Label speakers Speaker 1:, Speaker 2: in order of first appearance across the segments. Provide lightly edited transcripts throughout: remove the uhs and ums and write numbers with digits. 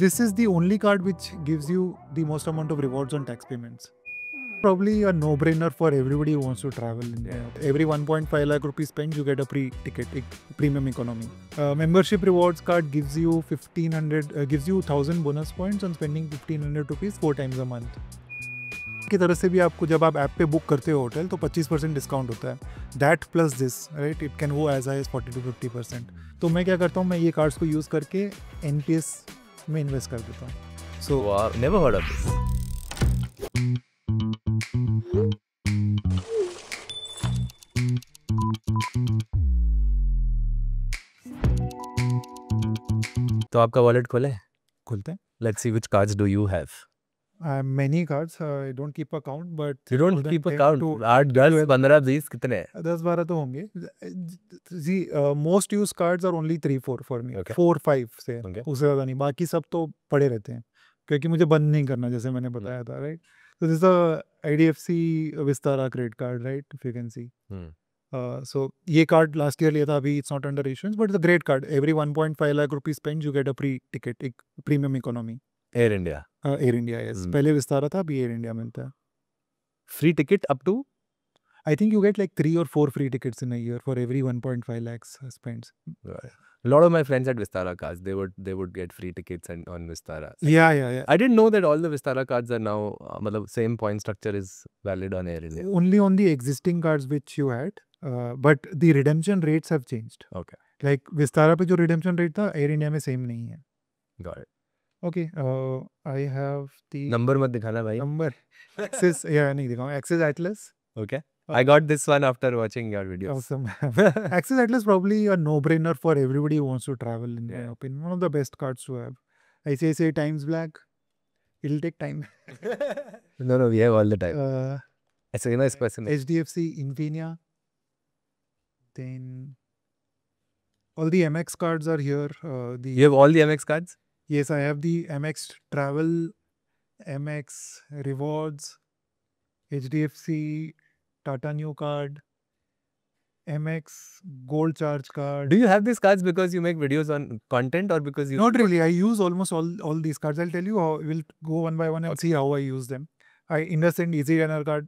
Speaker 1: This is the only card which gives you the most amount of rewards on tax payments. Probably a no-brainer for everybody who wants to travel. Every 1.5 lakh rupees spent, you get a free ticket, premium economy. Membership rewards card gives you 1,000 bonus points on spending 1,500 rupees 4 times a month. की तरह से भी आपको जब आप app पे book करते हो होटल तो 25% डिस्काउंट होता है. That plus this right it can go as high as 40 to 50%. तो मैं क्या करता हूँ, मैं ये कार्ड्स को यूज़ करके NPS में इन्वेस्ट कर देता हूँ.
Speaker 2: So, never heard of this. तो आपका वॉलेट खोले?
Speaker 1: खुलते हैं.
Speaker 2: Let's see which cards do you have.
Speaker 1: I have many cards. I don't keep a count, but
Speaker 2: You don't
Speaker 1: more than
Speaker 2: keep a
Speaker 1: 10
Speaker 2: count.
Speaker 1: to
Speaker 2: 8, 10, 15, 20 कितने हैं?
Speaker 1: 10-12 तो होंगे. See, most used cards are only 3-4 for me.
Speaker 2: Okay.
Speaker 1: 4-5 से
Speaker 2: Okay.
Speaker 1: उससे ज़्यादा नहीं. बाकी सब तो पड़े रहते हैं क्योंकि मुझे बंद नहीं करना, जैसे मैंने बताया था, right. So this is a IDFC Vistara credit card, right? If you can see. So ये कार्ड लास्ट ईयर लिया था, अभी it's not under issuance but it's a great card. Every 1.5 lakh rupees spend you get a free ticket, एक premium economy.
Speaker 2: Air India.
Speaker 1: Air India, yes. पहले विस्तारा था, अभी air India मिलता है.
Speaker 2: Free ticket up to?
Speaker 1: I think you get like 3 or 4 free tickets in a year for every 1.5 lakhs spent.
Speaker 2: A lot of my friends at Vistara cards, they would get free tickets on Vistara.
Speaker 1: Yeah.
Speaker 2: I didn't know that all the Vistara cards are now, मतलब same point structure is valid on Air India.
Speaker 1: Only on the existing cards which you had, but the redemption rates have changed.
Speaker 2: Okay.
Speaker 1: Like Vistara पे जो redemption rate था, Air India में same नहीं है.
Speaker 2: Got it.
Speaker 1: Okay, I have the
Speaker 2: Number मत दिखाना भाई.
Speaker 1: number. Axis, yeah, नहीं दिखाऊँ. Axis Atlas.
Speaker 2: Okay. I got this one after watching your videos.
Speaker 1: Awesome. Axis Atlas probably a no-brainer for everybody who wants to travel, in my opinion. One of the best cards to have. ICICI Times Black. It'll take time.
Speaker 2: No, we have all the time. ऐसे ही ना इस person में.
Speaker 1: HDFC Infinia. Then all the MX cards are here.
Speaker 2: You have all the MX cards?
Speaker 1: Yes, I have the MX Travel, MX Rewards, HDFC Tata New card, MX Gold Charge card.
Speaker 2: Do you have these cards because you make videos on content or because you...
Speaker 1: Not really. I use almost all these cards. I'll tell you how. We'll go one by one and see how I use them. IndusInd Easy Diner card,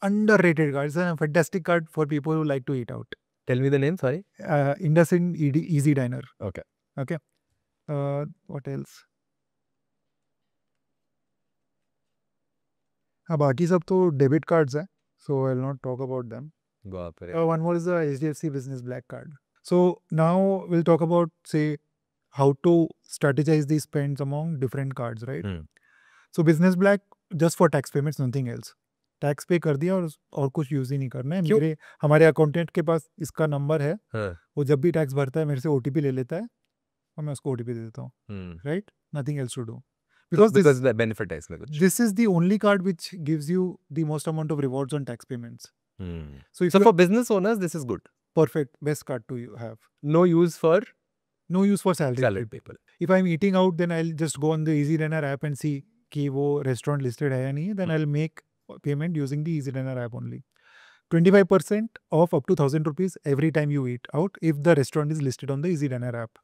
Speaker 1: underrated card. It's a fantastic card for people who like to eat out.
Speaker 2: Tell me the name, sorry.
Speaker 1: IndusInd Easy Diner.
Speaker 2: Okay.
Speaker 1: Okay. What else? हाँ, बाकी सब तो debit cards हैं, so I'll not talk about them.
Speaker 2: बाप रे.
Speaker 1: One more is the HDFC Business Black card. So now we'll talk about, say, how to strategize these spends among different cards, right? So Business Black just for tax payments, nothing else. Tax पे कर दिया और कुछ use ही नहीं करना है. हमारे accountant के पास इसका नंबर है. वो जब भी टैक्स भरता है मेरे से OTP ले लेता है और मैं उसको OTP दे देता हूँ. Right, nothing else to do. Because
Speaker 2: the benefit is like
Speaker 1: this is the only card which gives you the most amount of rewards on tax payments.
Speaker 2: So for business owners, this is good.
Speaker 1: Perfect, best card to have.
Speaker 2: No use for
Speaker 1: salaried people. If I'm eating out, then I'll just go on the Easy Diner app and see कि वो restaurant listed है या नहीं है. Then I'll make payment using the Easy Diner app only. 25% off up to 1,000 rupees every time you eat out if the restaurant is listed on the Easy Diner app.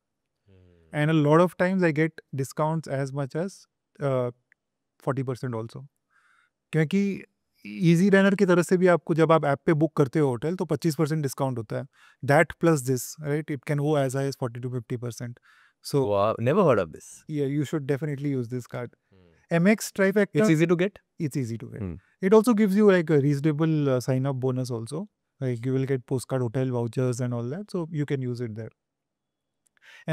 Speaker 1: And a lot of times I get discounts as much as 40% also. क्योंकि Easy Diner की तरफ से भी आपको जब आप app पे book करते हो होटल तो 25% डिस्काउंट होता है. That plus this, right? It can go as high as 40 to 50%. So
Speaker 2: wow, never heard of this.
Speaker 1: Yeah, you should definitely use this card. MX Trifecta.
Speaker 2: It's easy to get.
Speaker 1: It's easy to get. It also gives you like a reasonable sign-up bonus also. Like you will get postcard hotel vouchers and all that. So you can use it there.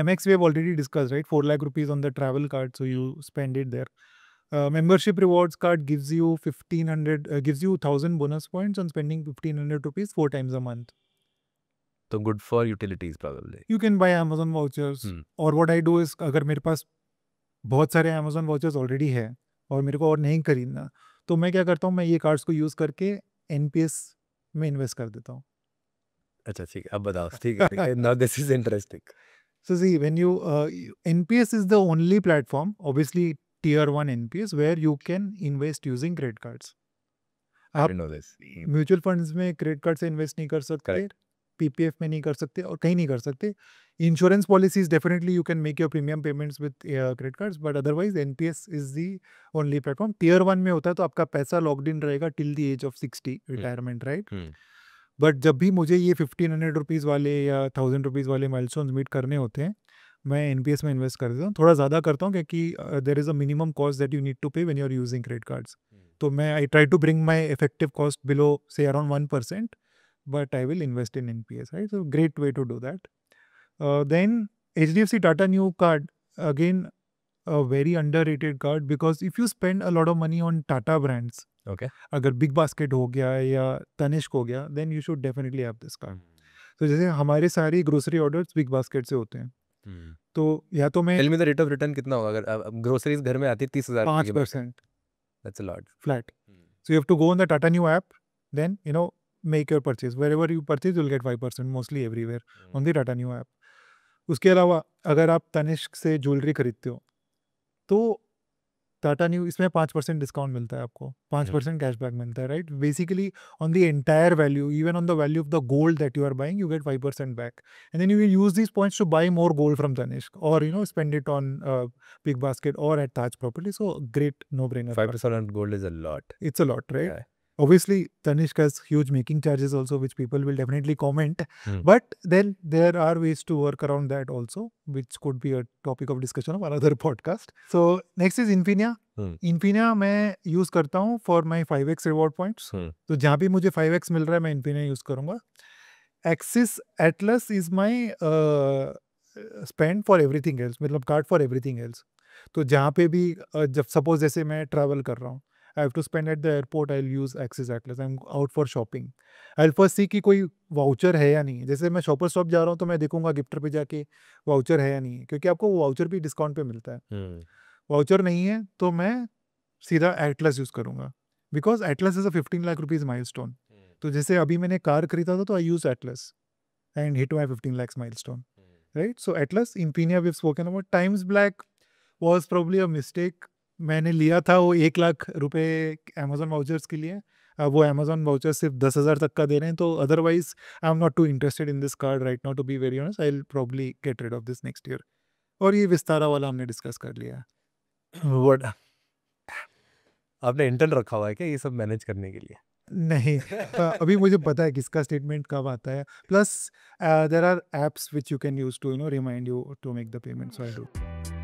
Speaker 1: MX we have already discussed, right? 4 lakh rupees on the travel card. So you spend it there. Membership rewards card gives you 1,000 bonus points on spending 1,500 rupees 4 times a month.
Speaker 2: So good for utilities probably.
Speaker 1: You can buy Amazon vouchers. Or what I do is, अगर मेरे पास बहुत सारे Amazon vouchers already है और मेरे को और नहीं खरीदना, तो मैं क्या करता हूँ, मैं ये कार्ड्स को यूज करके NPS में इन्वेस्ट कर देता हूँ.
Speaker 2: अच्छा ठीक है, अब बताओ. ठीक है. Now this is interesting.
Speaker 1: So see, when you NPS is the only platform, obviously tier 1 NPS, where you can invest using credit cards.
Speaker 2: I didn't know this.
Speaker 1: Mutual funds में क्रेडिट कार्ड से invest नहीं कर सकते. PPF में नहीं कर सकते और कहीं नहीं कर सकते. Insurance policies definitely you can make your premium payments with credit cards, but otherwise NPS is the only platform. Tier 1 में होता है तो आपका पैसा लॉक्ड इन रहेगा till the age of 60 retirement, right. But जब भी मुझे ये 1500 रुपीज़ वाले या 1000 रुपीज़ वाले माइलस्टोन्स मीट करने होते हैं, मैं एनपीएस में इन्वेस्ट कर देता हूँ. थोड़ा ज़्यादा करता हूँ क्योंकि there is a minimum cost that you need to pay when you are using credit cards. तो मैं I try to bring my effective cost below से around 1%, but I will invest in NPS, right. So great way to do that. Then HDFC Tata Neu card, again a very underrated card, because if you spend a lot of money on Tata brands,
Speaker 2: Okay.
Speaker 1: अगर BigBasket हो गया या तनिष्क हो गया, then you should definitely have this card. तो जैसे हमारे सारी ग्रोसरी ऑर्डर्स बिग बास्केट से होते हैं, तो या तो मैं
Speaker 2: tell me the rate of return कितना होगा अगर ग्रोसरीज घर में आती है 30,000
Speaker 1: 5%
Speaker 2: that's a lot
Speaker 1: flat. So you have to go on the Tata Neu app, then make your purchase. Wherever you purchase, you'll get 5% mostly everywhere on the Tata Neu app. उसके अलावा अगर आप तनिष्क से jewellery खरीदते हो तो Tata new इसमें 5% discount मिलता है आपको, 5% कैशबैक मिलता है, right. Basically on the entire value, even on the value of the gold that you are buying, you get 5% back, and then you will use these points to buy more gold from Tanishq और spend it on Big Basket और at Taj property. So great no brainer.
Speaker 2: 5% on gold is a lot.
Speaker 1: It's a lot, right?
Speaker 2: Yeah.
Speaker 1: Obviously, Tanishq has huge making charges also, which people will definitely comment.
Speaker 2: Hmm.
Speaker 1: But then there are ways to work around that also, which could be a topic of discussion of another podcast. So next is Infinia. Infinia मैं use करता हूँ for my 5x reward points. तो जहाँ भी मुझे 5x मिल रहा है मैं Infinia use करूँगा. Axis Atlas is my spend for everything else, मतलब card for everything else. तो जहाँ पे भी जब suppose जैसे मैं travel कर रहा हूँ, I have to spend at the airport, I'll use Axis Atlas. I'm out for shopping. I'll first see कि कोई वाउचर है या नहीं है. जैसे मैं शॉपर स्टॉप जा रहा हूँ तो मैं देखूंगा गिफ्टर पे जाके वाउचर है या नहीं है, क्योंकि आपको वो वाउचर भी डिस्काउंट पे मिलता है. वाउचर नहीं है तो मैं सीधा एटलस यूज़ करूँगा, because Atlas is a 15 lakh rupees milestone. तो जैसे अभी मैंने कार खरीदा था तो I use Atlas and hit my 15 lakhs milestone, right? So Atlas, Infinia we've spoken about. Times Black was probably a mistake. मैंने लिया था वो 1 लाख रुपए अमेजोन वाउचर्स के लिए. अब वो अमेजोन वाउचर सिर्फ 10,000 तक का दे रहे हैं, तो otherwise I am not too interested in this card right now, to be very honest. I will probably get rid of this next year. और ये विस्तारा वाला हमने डिस्कस कर लिया.
Speaker 2: What? आपने इंटर्न रखा हुआ है क्या ये सब मैनेज करने के लिए?
Speaker 1: नहीं. अभी मुझे पता है किसका स्टेटमेंट कब आता है. Plus there are apps which you can use to remind you to make the payment, so I do.